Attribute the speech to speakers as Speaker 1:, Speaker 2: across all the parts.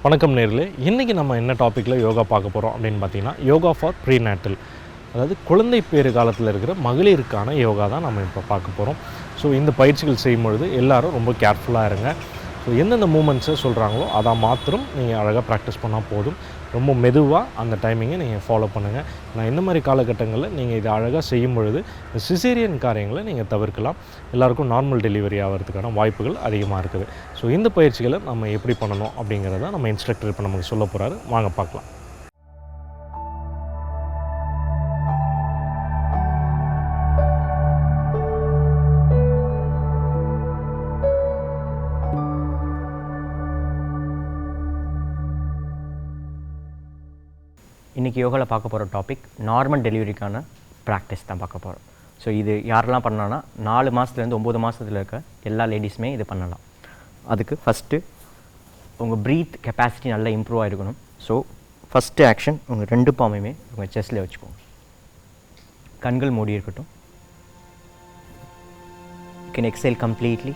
Speaker 1: வணக்கம் நேர்களே, இன்றைக்கி நம்ம என்ன டாப்பிக்கில் யோகா பார்க்க போகிறோம் அப்படின்னு பார்த்தீங்கன்னா, யோகா ஃபார் ப்ரீநேட்டல். அதாவது குழந்தை பேறு காலத்தில் இருக்கிற மகளிருக்கான யோகா தான் நம்ம இப்போ பார்க்க போகிறோம். ஸோ இந்த பயிற்சிகள் செய்யும்பொழுது எல்லோரும் ரொம்ப கேர்ஃபுல்லாக இருங்க. ஸோ எந்தெந்த மூமெண்ட்ஸை சொல்கிறாங்களோ அதை மாத்திரம் நீங்கள் அழகாக ப்ராக்டிஸ் பண்ணால் போதும். ரொம்ப மெதுவாக அந்த டைமிங்கை நீங்கள் ஃபாலோ பண்ணுங்கள். நான் இந்த மாதிரி காலகட்டங்களில் நீங்கள் இதை அழகாக செய்யும் பொழுது சிசேரியன் காரியங்களை நீங்கள் தவிர்க்கலாம். எல்லாருக்கும் நார்மல் டெலிவரி ஆகிறதுக்கான வாய்ப்புகள் அதிகமாக இருக்குது. ஸோ இந்த பயிற்சிகளை நம்ம எப்படி பண்ணணும் அப்படிங்கிறத நம்ம இன்ஸ்ட்ரக்டர் இப்போ நமக்கு சொல்ல போகிறாரு. வாங்க பார்க்கலாம்.
Speaker 2: இன்றைக்கி யோகாவில் பார்க்க போகிற டாபிக் நார்மல் டெலிவரிக்கான ப்ராக்டிஸ் தான் பார்க்க போகிறோம். ஸோ இது யாரெல்லாம் பண்ணலான்னா 4 மாதத்துலேருந்து 9 மாதத்தில் இருக்க எல்லா லேடிஸுமே இது பண்ணலாம். அதுக்கு ஃபஸ்ட்டு உங்கள் ப்ரீத் கெப்பாசிட்டி நல்லா இம்ப்ரூவ் ஆகிருக்கணும். ஸோ ஃபஸ்ட்டு ஆக்ஷன் உங்கள் 2 பாமையுமே உங்கள் செஸ்ட்டில் வச்சுக்கோங்க. கண்கள் மூடி இருக்கட்டும். You can exhale completely.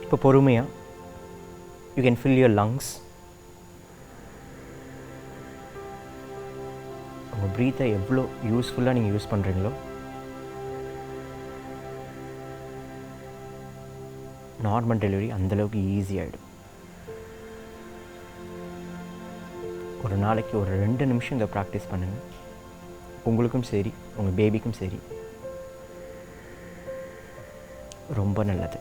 Speaker 2: இப்போ பொறுமையாக you can fill your lungs. உங்கள் ப்ரீத்தை எவ்வளோ யூஸ்ஃபுல்லாக நீங்கள் யூஸ் பண்ணுறீங்களோ நார்மல் டெலிவரி அந்தளவுக்கு ஈஸியாகிடும். ஒரு நாளைக்கு ஒரு 2 நிமிஷம் இதை ப்ராக்டிஸ் பண்ணுங்கள். உங்களுக்கும் சரி உங்கள் பேபிக்கும் சரி ரொம்ப நல்லது.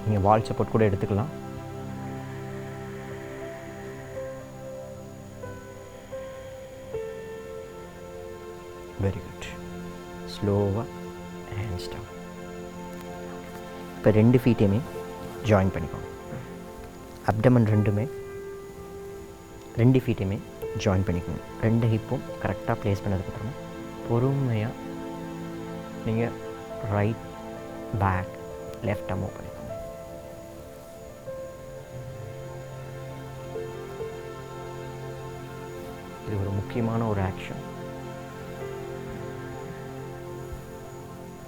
Speaker 2: நீங்கள் வால் சப்போர்ட் கூட எடுத்துக்கலாம். Very good. ஸ்லோவாக ஹேண்ட்ஸ் டவுன். இப்போ 2 ஃபீட்டையுமே ஜாயின் பண்ணிக்கோங்க. அப்டமன் 2 ஃபீட்டையுமே ஜாயின் பண்ணிக்கோங்க. 2 ஹிப்பும் கரெக்டாக ப்ளேஸ் பண்ணதுக்கப்புறமா பொறுமையாக நீங்கள் ரைட் பேக் லெஃப்டாக மூவ் பண்ணிக்கோங்க. இது ஒரு முக்கியமான ஒரு ஆக்ஷன்.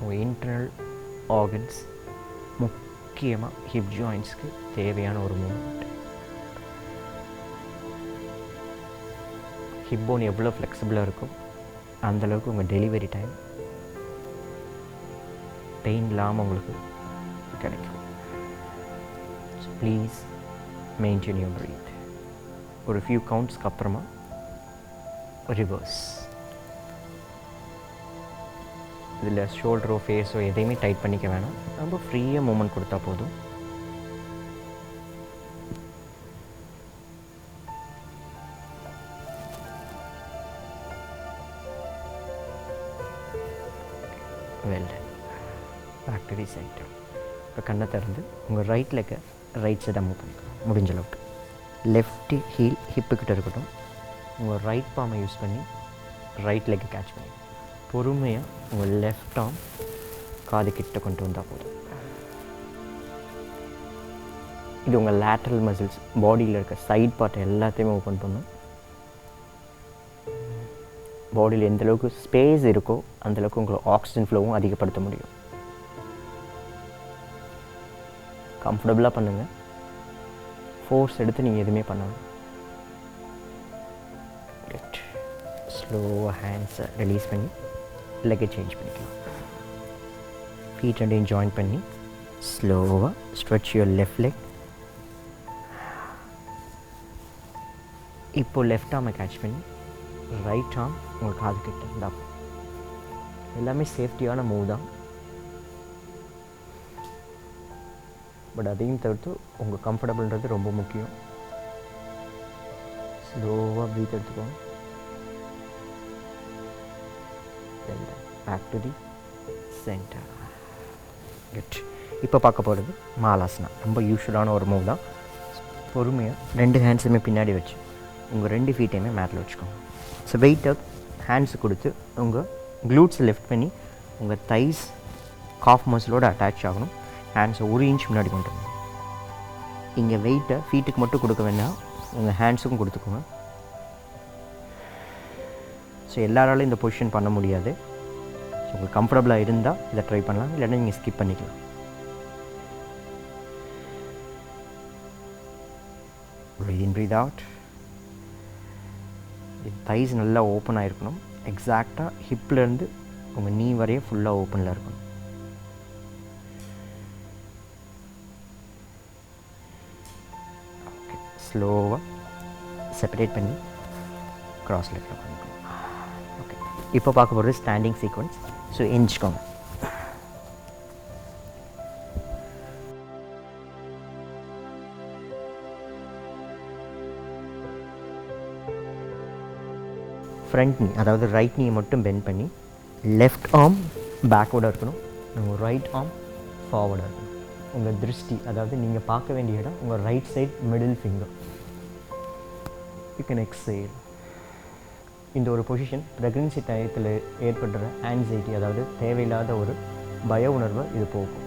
Speaker 2: உங்கள் இன்டர்னல் ஆர்கன்ஸ் முக்கியமாக ஹிப் ஜாயின்ட்ஸ்க்கு தேவையான ஒரு மூமெண்ட். ஹிப் போன் எவ்வளோ ஃப்ளெக்சிபிளாக இருக்கும் அந்தளவுக்கு உங்கள் டெலிவரி டைம் பெயின் இல்லாமல் உங்களுக்கு கிடைக்கும். So please maintain your breath. ஒரு ஃபியூ கவுண்ட்ஸ்க்கு அப்புறமா ரிவர்ஸ். இதில் ஷோல்டரோ ஃபேஸோ எதையுமே டைட் பண்ணிக்க வேணாம். ரொம்ப ஃப்ரீயாக மூமெண்ட் கொடுத்தா போதும். Well done. Back to the center. இப்போ கண்ணை திறந்து உங்கள் ரைட் லெக்கை ரைட் சைடாக மூவ் பண்ணிக்கலாம் முடிஞ்ச அளவுக்கு. லெஃப்ட் ஹீல் ஹிப்புக்கிட்ட இருக்கட்டும். உங்கள் ரைட் பாமை யூஸ் பண்ணி ரைட் லெக்கை கேட்ச் பண்ணி பொறுமையாக உங்கள் லெஃப்ட் ஆர்ம் காது கிட்ட கொண்டு வந்தால் போதும். இது உங்கள் லேட்ரல் மசில்ஸ் பாடியில் இருக்க சைட் பார்ட்டை எல்லாத்தையுமே ஓப்பன் பண்ணும். பாடியில் எந்தளவுக்கு ஸ்பேஸ் இருக்கோ அந்தளவுக்கு உங்களுக்கு ஆக்சிஜன் ஃப்ளோவும் அதிகப்படுத்த முடியும். கம்ஃபர்டபுளாக பண்ணுங்கள். ஃபோர்ஸ் எடுத்து நீங்கள் எதுவுமே பண்ணணும். ஸ்லோவாக ஹேண்ட்ஸை ரிலீஸ் பண்ணி லெக்கை சேஞ்ச் பண்ணிக்கலாம். ஃபீட் 2 ஜாயின் பண்ணி ஸ்லோவாக ஸ்ட்ரெச் யுவர் லெஃப்ட் லெக். இப்போது லெஃப்ட் ஆர்மை கேட்ச் பண்ணி ரைட் ஆர்ம் உங்கள் காது கிட்ட இருந்தால் எல்லாமே சேஃப்டியான மூவ் தான். பட் அதையும் தவிர்த்து உங்கள் கம்ஃபர்டபுள்ன்றது ரொம்ப முக்கியம். ஸ்லோவாக ப்ரீத் எடுத்துக்கோங்க. Back to the center. Good. இப்போ பார்க்க போகிறது மாலாசனா. ரொம்ப யூஸ்வலான ஒரு மூவ் தான். பொறுமையாக 2 ஹேண்ட்ஸுமே பின்னாடி வச்சு உங்கள் 2 ஃபீட்டையுமே மேட்டில் வச்சுக்கோங்க. ஸோ வெயிட்டை ஹேண்ட்ஸு கொடுத்து உங்கள் க்ளூட்ஸை லிஃப்ட் பண்ணி உங்கள் தைஸ் காஃப் மசிலோடு அட்டாச் ஆகணும். ஹேண்ட்ஸை 1 இன்ச் முன்னாடி கொண்டு வரணும். இங்கே வெயிட்டை ஃபீட்டுக்கு மட்டும் கொடுக்க வேண்டாம், உங்கள் ஹேண்ட்ஸுக்கும் கொடுத்துக்கோங்க. ஸோ எல்லாராலும் இந்த பொசிஷன் பண்ண முடியாது. உங்களுக்கு கம்ஃபர்டபுளாக இருந்தால் இதை ட்ரை பண்ணலாம், இல்லைன்னா நீங்கள் ஸ்கிப் பண்ணிக்கலாம். Breathe in, breathe out. தைஸ் நல்லா ஓப்பன் ஆகிருக்கணும். எக்ஸாக்டாக ஹிப்லேருந்து உங்கள் நீ வரைய ஃபுல்லாக ஓப்பனில் இருக்கணும். ஓகே, ஸ்லோவாக செப்பரேட் பண்ணி க்ராஸ் லெக்கில் பண்ணிக்கணும். ஓகே, இப்போ பார்க்க போகிறது ஸ்டாண்டிங் சீக்வன்ஸ். ஸோ எஞ்சிக்கோங்க. ஃப்ரண்ட் நீ, அதாவது ரைட் நீயை மட்டும் பெண்ட் பண்ணி லெஃப்ட் ஆர்ம் பேக்வேர்டாக இருக்கணும், உங்கள் ரைட் ஆர்ம் ஃபார்வர்டாக இருக்கணும். உங்கள் திருஷ்டி, அதாவது நீங்கள் பார்க்க வேண்டிய இடம் உங்கள் right side middle finger. You can exhale. இந்த ஒரு பொசிஷன் ப்ரெக்னன்சி டயத்தில் ஏற்படுற ஆன்சைட்டி, அதாவது தேவையில்லாத ஒரு பய உணர்வை இது போக்கும்.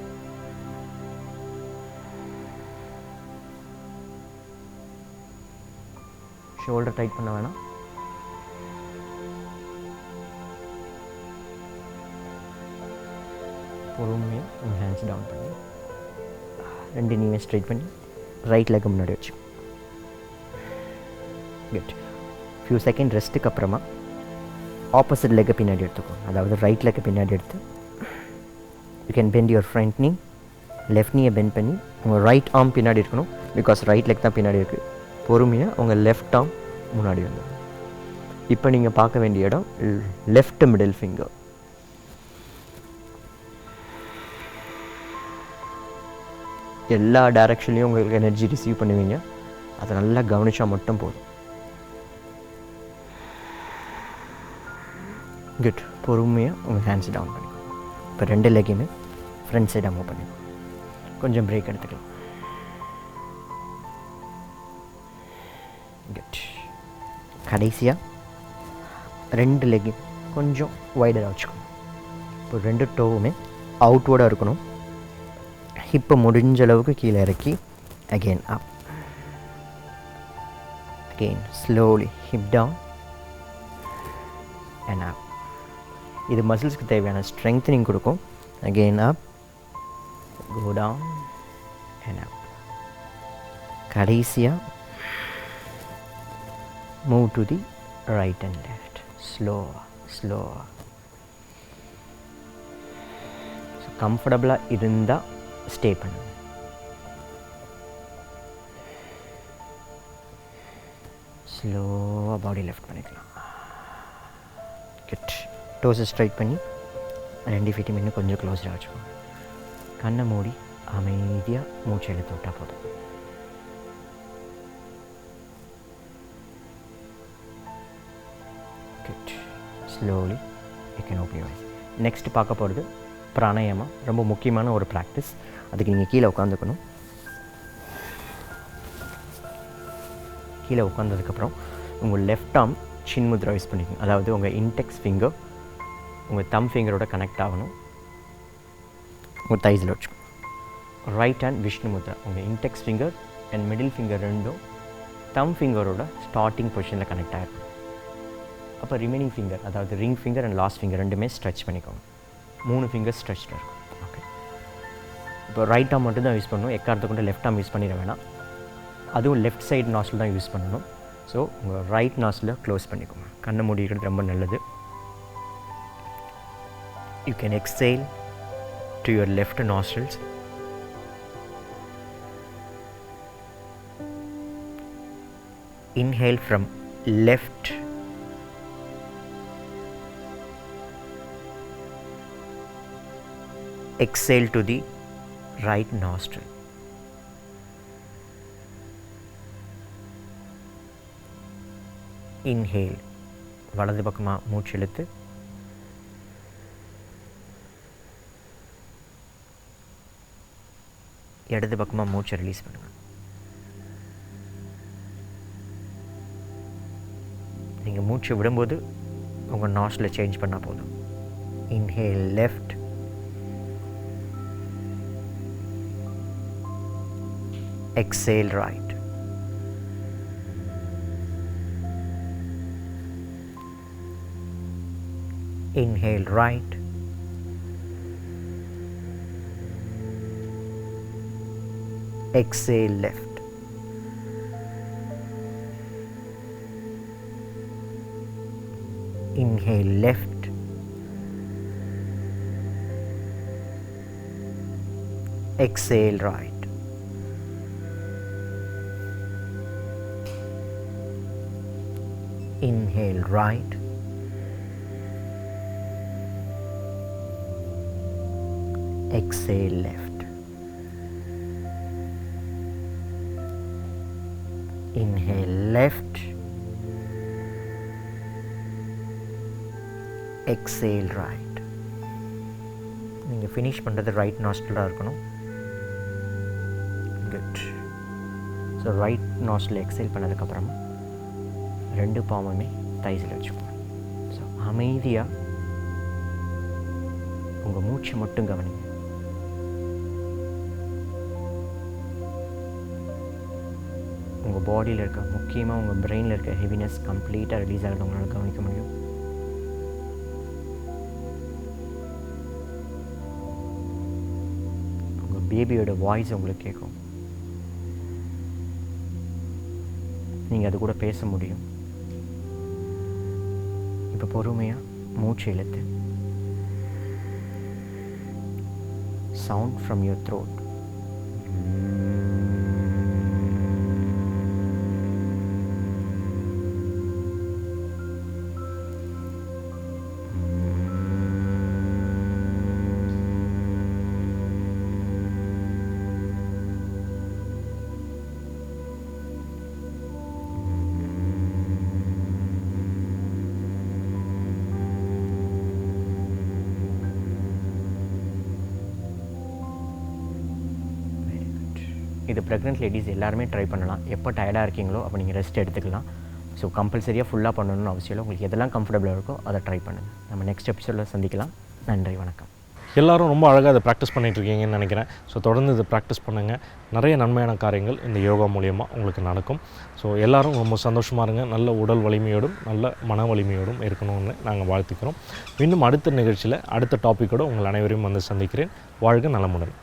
Speaker 2: ஷோல்டர் டைட் பண்ண வேணாம். பொறுமையாக உங்கள் ஹேண்ட்ஸ் டவுன் பண்ணி ரெண்டு நீமே ஸ்ட்ரைட் பண்ணி ரைட் லெக் முன்னாடி வச்சு குட். ஃபியூ செகண்ட் ரெஸ்ட்டுக்கு அப்புறமா ஆப்போசிட் லெக்கை பின்னாடி எடுத்துக்கோ, அதாவது ரைட் லெக்கை பின்னாடி எடுத்து you can bend your front knee. Left நீயை பெண்ட் பண்ணி உங்கள் ரைட் ஆர்ம் பின்னாடி இருக்கணும், பிகாஸ் ரைட் லெக் தான் பின்னாடி இருக்குது. பொறுமையாக உங்கள் லெஃப்ட் ஆர்ம் முன்னாடி வந்து இப்போ நீங்கள் பார்க்க வேண்டிய இடம் லெஃப்ட் மிடில் ஃபிங்கர். எல்லா டைரக்ஷன்லேயும் உங்களுக்கு எனர்ஜி ரிசீவ் பண்ணுவீங்க, அதை நல்லா கவனிச்சா மட்டும் போதும். குட். பொறுமையாக உங்கள் ஹேண்ட்ஸ் டவுன் பண்ணிக்கணும். இப்போ ரெண்டு லெக்கையுமே ஃப்ரண்ட் சைடாக மூவ் பண்ணிக்கணும். கொஞ்சம் பிரேக் எடுத்துக்கலாம். குட். கடைசியாக ரெண்டு லெக்கையும் கொஞ்சம் வைடராக வச்சுக்கணும். இப்போ ரெண்டு டோவுமே அவுட்வேர்டாக இருக்கணும். ஹிப்பை முடிஞ்ச அளவுக்கு கீழே இறக்கி again up, again slowly hip down and up. இது மசில்ஸ்க்கு தேவையான ஸ்ட்ரெங்தனிங் கொடுக்கும். Again up, go down and up. கடைசியாக move to the right and left, ஸ்லோவாக ஸ்லோவாக. ஸோ கம்ஃபர்டபுளாக இருந்தால் ஸ்டே பண்ணுங்க. ஸ்லோவாக பாடி லெஃப்ட் பண்ணிக்கலாம். குட். டோஸை ஸ்ட்ரைட் பண்ணி ரெண்டு ஃபீட்டும் இன்னும் கொஞ்சம் க்ளோஸாக வச்சுக்கோங்க. கண்ணை மூடி அமைதியாக மூச்சு எடுத்து விட்டால் போதும். Good. Slowly you can open your eyes. Next பார்க்க போகிறது பிராணாயாமம். ரொம்ப முக்கியமான ஒரு ப்ராக்டிஸ். அதுக்கு நீங்கள் கீழே உட்காந்துக்கணும். கீழே உட்காந்ததுக்கப்புறம் உங்கள் லெஃப்ட் ஆர்ம் சின் முத்ரா யூஸ் பண்ணிக்கணும். அதாவது உங்கள் இன்டெக்ஸ் ஃபிங்கர் உங்கள் தம் ஃபிங்கரோட கனெக்ட் ஆகணும். உங்கள் தைஸில் வச்சுக்கணும். Right hand Vishnu mudra. உங்கள் index finger and middle finger ரெண்டும் தம் ஃபிங்கரோட ஸ்டார்டிங் பொசிஷனில் கனெக்ட் ஆகிருக்கும். அப்போ ரிமைனிங் ஃபிங்கர், அதாவது ring finger and last finger ரெண்டுமே ஸ்ட்ரெச் பண்ணிக்கோங்க. 3 ஃபிங்கர்ஸ் ஸ்ட்ரெச்சில் இருக்கும். ஓகே. இப்போ ரைட் ஆர்ம் மட்டும் தான் யூஸ் பண்ணணும். எக்காரத்தை கொண்டு லெஃப்ட் ஆர்ம் யூஸ் பண்ணிட வேணாம். அதுவும் லெஃப்ட் சைடு நாஸ்டில் தான் யூஸ் பண்ணணும். ஸோ உங்கள் ரைட் நாஸ்டில் க்ளோஸ் பண்ணிக்கோங்க. கண்ணை மூடிக்கிறது ரொம்ப நல்லது. You can exhale to your left nostrils. Inhale from left. Exhale to the right nostril. Inhale. வலது பக்கமாக மூச்சு இழுத்து இடது பக்கமாக மூச்சை ரிலீஸ் பண்ணுங்கள். நீங்கள் மூச்சு விடும்போது உங்கள் நாஸ்டில் சேஞ்ச் பண்ணால் போதும். Inhale left, exhale right. Inhale right, exhale left. Inhale left. Exhale right. Inhale right. Exhale left. Inhale left. Exhale right. நீங்கள் ஃபினிஷ் பண்ணுறது ரைட் நாஸ்ட்ரலாக இருக்கணும். Good. So right nostril exhale பண்ணதுக்கப்புறமா ரெண்டு பாம்புமே தைஸில் வச்சுக்கணும். ஸோ அமைதியாக உங்கள் மூச்சு மட்டும் கவனிங்க. உங்கள் பாடியில் இருக்க, முக்கியமாக உங்கள் பிரெயினில் இருக்க ஹெவினஸ் கம்ப்ளீட்டாக ரிலீஸ் ஆகிறது உங்களால் கவனிக்க முடியும். உங்கள் பேபியோட வாய்ஸ் உங்களுக்கு கேட்கும். நீங்கள் அது கூட பேச முடியும். இப்போ பொறுமையாக மூச்சு இழுத்து சவுண்ட் ஃப்ரம் யுவர் த்ரோட். இது ப்ரெக்னென்ட் லேடிஸ் எல்லாருமே ட்ரை பண்ணலாம். எப்போ டயர்டாக இருக்கீங்களோ அப்போ நீங்கள் ரெஸ்ட் எடுத்துக்கலாம். ஸோ கம்பல்சரியாக ஃபுல்லாக பண்ணணும்னு அவசியம் இல்லை. உங்களுக்கு எதெல்லாம் கம்ஃபர்டபுளாக இருக்கோ அதை ட்ரை பண்ணுங்கள். நம்ம நெக்ஸ்ட் எபிசோடில் சந்திக்கலாம். நன்றி, வணக்கம்.
Speaker 1: எல்லோரும் ரொம்ப அழகாக அதை ப்ராக்டிஸ் பண்ணிகிட்ருக்கீங்கன்னு நினைக்கிறேன். ஸோ தொடர்ந்து இதை ப்ராக்டிஸ் பண்ணுங்கள். நிறைய நன்மையான காரியங்கள் இந்த யோகா மூலிமா உங்களுக்கு நடக்கும். ஸோ எல்லோரும் ரொம்ப சந்தோஷமாக இருங்க. நல்ல உடல் வலிமையோடும் நல்ல மன வலிமையோடும் இருக்கணும்னு நாங்கள் வாழ்த்துக்கிறோம். மீண்டும் அடுத்த நிகழ்ச்சியில் அடுத்த டாப்பிக்கோடு உங்கள் அனைவரையும் வந்து சந்திக்கிறேன். வாழ்க நலமுடன்.